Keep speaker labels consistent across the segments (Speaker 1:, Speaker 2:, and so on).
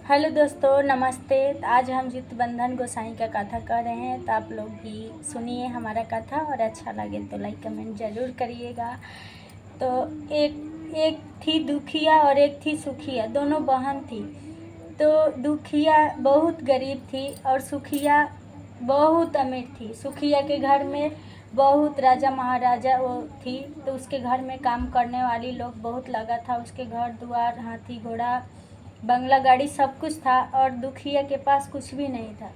Speaker 1: Hello दोस्तों, नमस्ते। तो आज हम जितबंधन गोसाई का कथा कर रहे हैं, तो आप लोग भी सुनिए हमारा कथा, और अच्छा लगे तो लाइक कमेंट ज़रूर करिएगा। तो एक एक थी दुखिया और एक थी सुखिया, दोनों बहन थी। तो दुखिया बहुत गरीब थी और सुखिया बहुत अमीर थी। सुखिया के घर में बहुत राजा महाराजा वो थी, तो उसके घर में काम करने वाली लोग बहुत लगा था। उसके घर द्वार, हाथी घोड़ा, बंगला गाड़ी सब कुछ था, और दुखिया के पास कुछ भी नहीं था।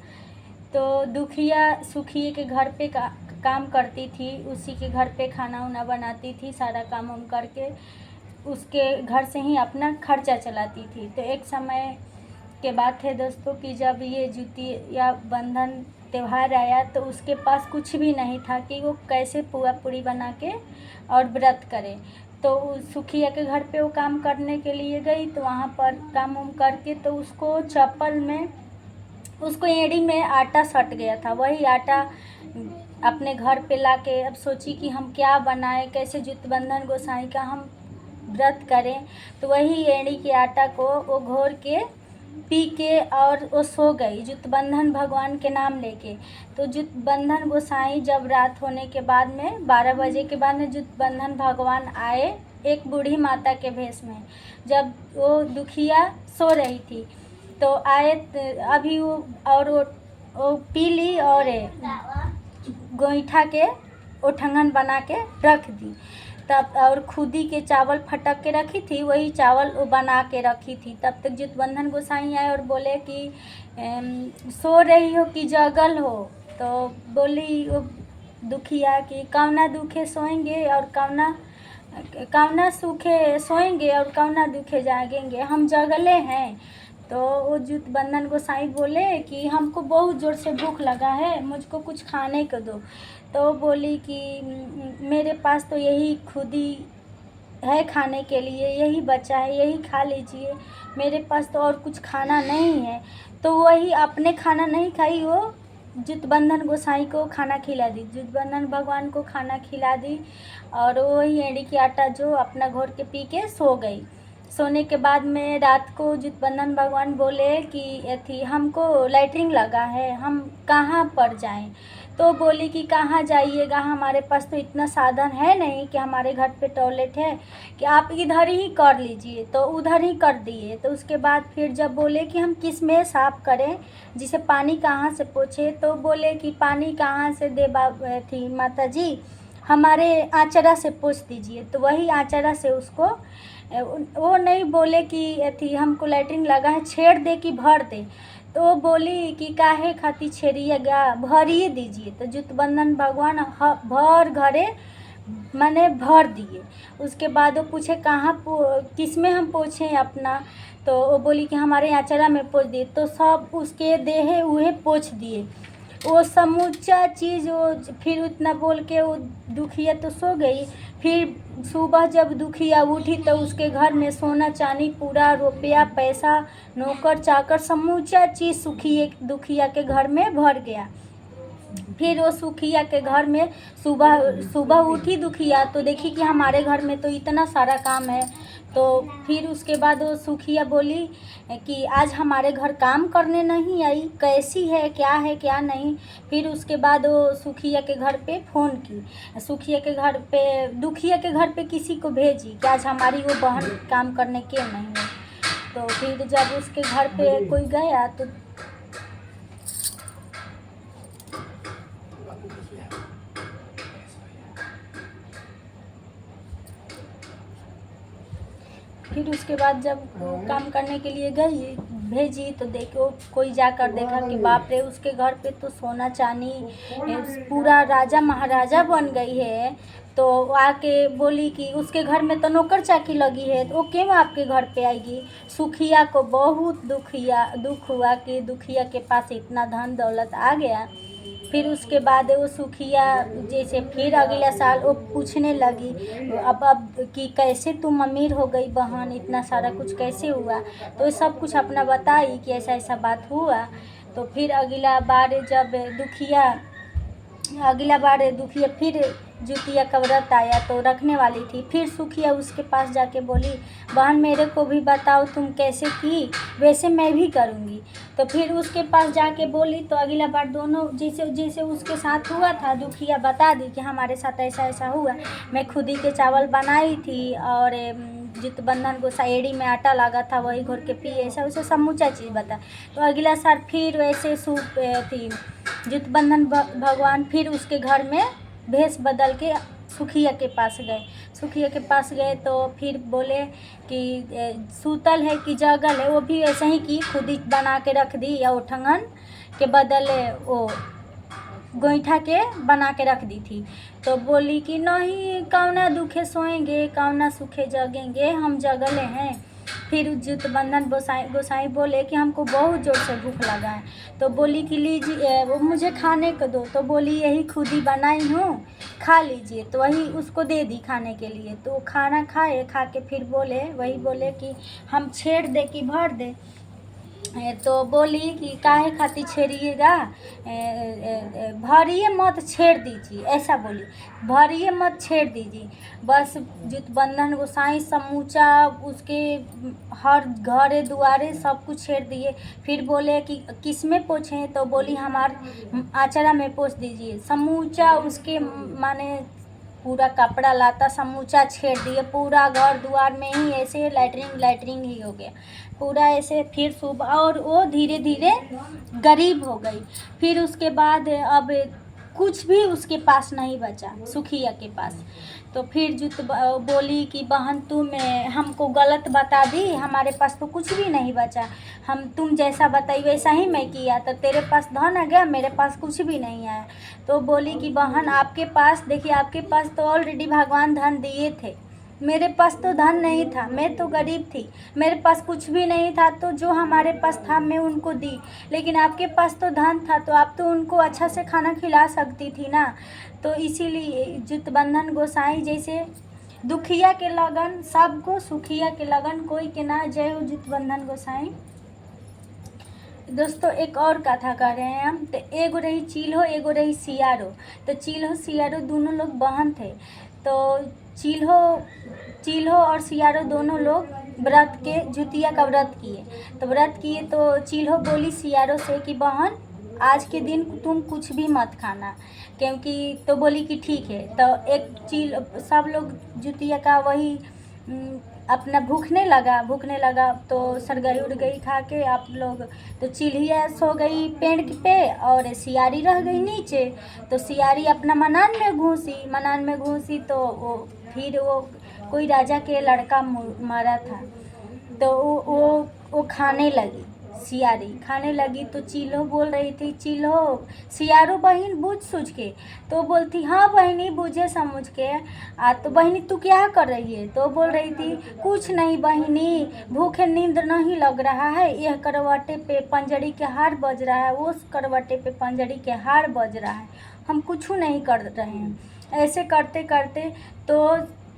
Speaker 1: तो दुखिया सुखिया के घर पे काम करती थी, उसी के घर पे खाना वाना बनाती थी, सारा काम वाम करके उसके घर से ही अपना खर्चा चलाती थी। तो एक समय के बात है दोस्तों कि जब ये जितिया बंधन त्यौहार आया, तो उसके पास कुछ भी नहीं था कि वो कैसे पुआ पूड़ी बना के और व्रत करे। तो सुखिया के घर पे वो काम करने के लिए गई, तो वहाँ पर काम वाम करके तो उसको चप्पल में, उसको एड़ी में आटा सट गया था। वही आटा अपने घर पे लाके अब सोची कि हम क्या बनाएं, कैसे जितबंधन गोसाई का हम व्रत करें। तो वही एड़ी के आटा को वो घोर के पी के और वो सो गई जितबंधन भगवान के नाम लेके। तो जितबंधन गोसाई जब रात होने के बाद में 12 बजे के बाद में जितबंधन भगवान आए एक बूढ़ी माता के भेष में। जब वो दुखिया सो रही थी तो आए, अभी वो पी ली और गोईठा के ओठंगन बना के रख दी। तब और खुदी के चावल फटक के रखी थी, वही चावल वो बना के रखी थी। तब तक जितबंधन गोसाई आए और बोले कि सो रही हो कि जगल हो। तो बोली वो दुखिया कि कौना दुखे सोएंगे और कौना सुखे सोएंगे और कौना दुखे जागेंगे, हम जगले हैं। तो वो जितबंधन गोसाई बोले कि हमको बहुत ज़ोर से भूख लगा है, मुझको कुछ खाने को दो। तो बोली कि मेरे पास तो यही खुदी है खाने के लिए, यही बचा है, यही खा लीजिए, मेरे पास तो और कुछ खाना नहीं है। तो वही अपने खाना नहीं खाई, वो जितबंधन गोसाई को खाना खिला दी, जितबंधन भगवान को खाना खिला दी। और वही एड़ी की आटा जो अपना घोर के पी के सो गई। सोने के बाद में रात को जितबंधन भगवान बोले कि हमको लैट्रिन लगा है, हम कहाँ पर जाएं। तो बोली कि कहाँ जाइएगा, हमारे पास तो इतना साधन है नहीं कि हमारे घर पे टॉयलेट है, कि आप इधर ही कर लीजिए। तो उधर ही कर दिए। तो उसके बाद फिर जब बोले कि हम किस में साफ़ करें, जिसे पानी कहाँ से पोछे, तो बोले कि पानी कहाँ से दे थी माता जी, हमारे आँचरा से पोछ दीजिए। तो वही आँचरा से उसको, वो नहीं बोले कि हमको लैट्रिन लगा है, छेड़ दे कि भर दे। तो वो बोली कि काहे खाती छेड़िएगा, भरिए दीजिए। तो जितबंधन भगवान भर घरे मैंने भर दिए। उसके बाद वो पूछे कहाँ किस में हम पोछें अपना। तो वो बोली कि हमारे आँचरा में पोछ दिए। तो सब उसके देहे उहे पोछ दिए, वो समूचा चीज़। वो फिर उतना बोल के वो दुखिया तो सो गई। फिर सुबह जब दुखिया उठी तो उसके घर में सोना चांदी पूरा, रुपया पैसा, नौकर चाकर, समूचा चीज़ सुखिए दुखिया के घर में भर गया। फिर वो सुखिया के घर में सुबह सुबह उठी दुखिया, तो देखी कि हमारे घर में तो इतना सारा काम है। तो फिर उसके बाद वो सुखिया बोली कि आज हमारे घर काम करने नहीं आई, कैसी है क्या नहीं। फिर उसके बाद वो सुखिया के घर पे फ़ोन की, सुखिया के घर पे, दुखिया के घर पे किसी को भेजी कि आज हमारी वो बहन काम करने के नहीं है। तो फिर जब उसके घर पे कोई गया तो फिर उसके बाद जब वो काम करने के लिए गई, भेजी, तो देखो कोई जाकर देखा कि बाप रे, उसके घर पे तो सोना चांदी पूरा राजा महाराजा बन गई है। तो आके बोली कि उसके घर में तो नौकर चाकी लगी है, तो वो क्यों आपके घर पे आएगी। सुखिया को बहुत दुख हुआ कि दुखिया के पास इतना धन दौलत आ गया। फिर उसके बाद वो सुखिया जैसे फिर अगला साल वो पूछने लगी अब कि कैसे तुम अमीर हो गई बहन, इतना सारा कुछ कैसे हुआ। तो सब कुछ अपना बताई कि ऐसा ऐसा बात हुआ। तो फिर अगला बार जब दुखिया अगला बार दुखिया फिर जुतिया का व्रत आया तो रखने वाली थी, फिर सुखिया उसके पास जाके बोली, बहन मेरे को भी बताओ तुम कैसे की, वैसे मैं भी करूँगी। तो फिर उसके पास जाके बोली तो अगला बार दोनों जैसे जैसे उसके साथ हुआ था, दुखिया बता दी कि हमारे साथ ऐसा ऐसा हुआ, मैं खुद ही के चावल बनाई थी और जित बंधन को साड़ी में आटा लगा था वही घोर के पिए, ऐसा वैसे समूचा चीज़ बता। तो अगला साल फिर वैसे सूप थी, जित बंधन भगवान फिर उसके घर में भेष बदल के सुखिया के पास गए। सुखिया के पास गए तो फिर बोले कि सूतल है कि जगल है, वो भी ऐसे ही की, खुद ही बना के रख दी, या उठंगन के बदले वो गोईठा के बना के रख दी थी। तो बोली कि नहीं, कौना दुखे सोएंगे, कौना सुखे जगेंगे, हम जगले हैं। फिर जित बंधन गोसाई बोले कि हमको बहुत ज़ोर से भूख लगा है। तो बोली कि लीजिए, वो मुझे खाने को दो। तो बोली यही खुद ही बनाई हूँ, खा लीजिए। तो वही उसको दे दी खाने के लिए। तो खाना खाए, खा के फिर वही बोले कि हम छेड़ दे कि भर दे। तो बोली कि काहे खातिर छेड़िएगा, भरिए मत छेड़ दीजिए, ऐसा बोली, भरिए मत छेड़ दीजिए। बस जित बंधन गोसाई समूचा उसके हर घरे दुआरे सब कुछ छेड़ दिए। फिर बोले कि किस में पोछें, तो बोली हमार आचरा में पोछ दीजिए। समूचा उसके माने पूरा कपड़ा लाता समूचा छेड़ दिए, पूरा घर द्वार में ही ऐसे लैटरिन ही हो गया पूरा ऐसे। फिर सुबह और वो धीरे धीरे गरीब हो गई। फिर उसके बाद अब कुछ भी उसके पास नहीं बचा सुखिया के पास। तो फिर जुत बोली कि बहन तुम हमको गलत बता दी, हमारे पास तो कुछ भी नहीं बचा, तुम जैसा बताई वैसा ही मैं किया, तो तेरे पास धन आ गया, मेरे पास कुछ भी नहीं आया। तो बोली कि बहन आपके पास देखिए, आपके पास तो ऑलरेडी भगवान धन दिए थे, मेरे पास तो धन नहीं था, मैं तो गरीब थी, मेरे पास कुछ भी नहीं था। तो जो हमारे पास था मैं उनको दी, लेकिन आपके पास तो धन था, तो आप तो उनको अच्छा से खाना खिला सकती थी ना। तो इसीलिए जित बंधन गोसाई जैसे दुखिया के लगन सबको, सुखिया के लगन कोई के ना। जय हो जित बंधन गोसाई। दोस्तों एक और कथा कर रहे हैं हम। तो एगो रही चील्हो, एगो रही सियारो। तो चील्हो सियारो दोनों लोग बहन थे। तो चील्हो और सियारो दोनों लोग व्रत के जुतिया का व्रत किए। तो व्रत किए तो चील्हो बोली सियारो से कि बहन आज के दिन तुम कुछ भी मत खाना, क्योंकि तो बोली कि ठीक है। तो सब लोग जुतिया का वही अपना भूखने लगा। तो सरगई उड़ गई खा के आप लोग। तो चिल्हिया सो गई पेड़ पे और सियारी रह गई नीचे। तो सियारी अपना मनान में घुसी तो फिर कोई राजा के लड़का मरा था। तो वो खाने लगी, सियारी खाने लगी। तो चील्हो बोल रही थी, चील्हो सियारो बहन बुझ सूझ के। तो बोलती हाँ बहनी बुझे समझ के। तो बहनी तू क्या कर रही है? तो बोल रही थी कुछ नहीं बहनी, भूखे नींद नहीं लग रहा है, यह करवटे पे पंजड़ी के हार बज रहा है, उस करवटे पे पंजड़ी के हार बज रहा है, हम कुछ नहीं कर रहे हैं। ऐसे करते करते तो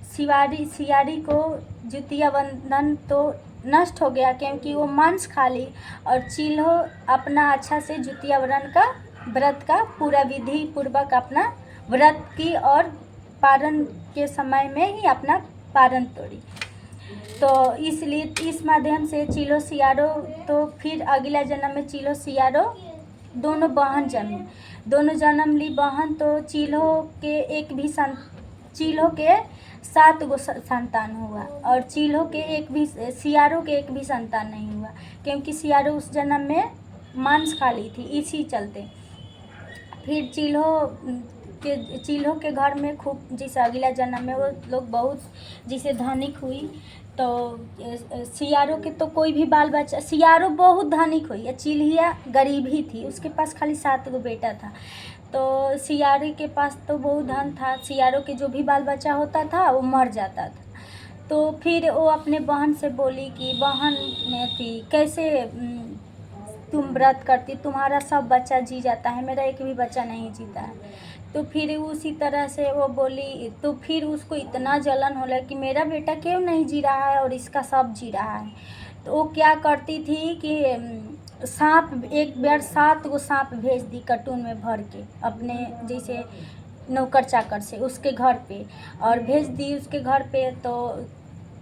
Speaker 1: सियारी को जुतिया बंधन तो नष्ट हो गया, क्योंकि वो मांस खा ली। और चील्हो अपना अच्छा से जुतिया व्रत का पूरा विधि पूर्वक अपना व्रत की और पारण के समय में ही अपना पारण तोड़ी। तो इसलिए इस माध्यम से चील्हो सियारो, तो फिर अगला जन्म में चील्हो सियारो दोनों बहन जन्म ली बहन। तो चील्हो के 7 गो संतान हुआ और सियारो के एक भी संतान नहीं हुआ, क्योंकि सियारो उस जन्म में मांस खा ली थी, इसी चलते। फिर चील्हो के घर में खूब, जैसे अगला जन्म में वो लोग बहुत जैसे धनिक हुई। तो सियारो के तो कोई भी बाल बच्चा, सियारो बहुत धनिक हुई, चिल्हिया गरीब ही थी, उसके पास खाली 7 गो बेटा था। तो सियारी के पास तो बहुत धन था, सियारो के जो भी बाल बच्चा होता था वो मर जाता था। तो फिर वो अपने बहन से बोली कि बहन थी कैसे तुम व्रत करती, तुम्हारा सब बच्चा जी जाता है, मेरा एक भी बच्चा नहीं जीता है। तो फिर उसी तरह से वो बोली। तो फिर उसको इतना जलन होला कि मेरा बेटा क्यों नहीं जी रहा है और इसका सब जी रहा है। तो वो क्या करती थी कि सांप एक बार 7 गो सांप भेज दी कार्टून में भर के, अपने जैसे नौकर चाकर से उसके घर पे, और भेज दी उसके घर पे। तो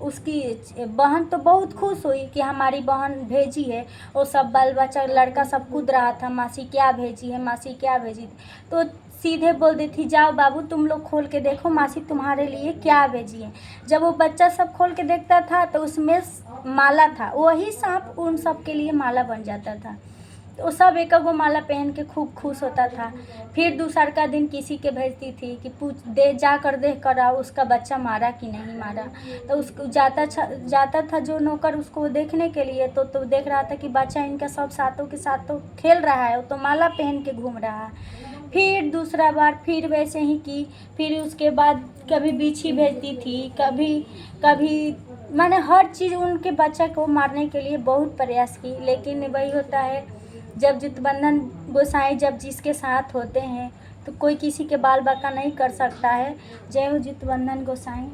Speaker 1: उसकी बहन तो बहुत खुश हुई कि हमारी बहन भेजी है। वो सब बाल बच्चा लड़का सब कूद रहा था, मासी क्या भेजी है, मासी क्या भेजी। तो सीधे बोल दी थी, जाओ बाबू तुम लोग खोल के देखो मासी तुम्हारे लिए क्या भेजी है। जब वो बच्चा सब खोल के देखता था तो उसमें माला था, वही सांप उन सब के लिए माला बन जाता था। तो सब एक गो माला पहन के खूब खुश होता था। फिर दूसर का दिन किसी के भेजती थी कि पूछ दे, जा कर देख कर आओ उसका बच्चा मारा कि नहीं मारा। तो उसको जाता था जो नौकर उसको देखने के लिए, तो देख रहा था कि बच्चा इनका सब सातों के साथ तो खेल रहा है, वो तो माला पहन के घूम रहा है। फिर दूसरा बार फिर वैसे ही की। फिर उसके बाद कभी बिच्छी भेजती थी, कभी कभी मैंने हर चीज़ उनके बच्चा को मारने के लिए बहुत प्रयास की, लेकिन वही होता है जब जितबंधन गोसाई जब जिसके साथ होते हैं तो कोई किसी के बाल बाका नहीं कर सकता है। जय हो जितबंधन गोसाई।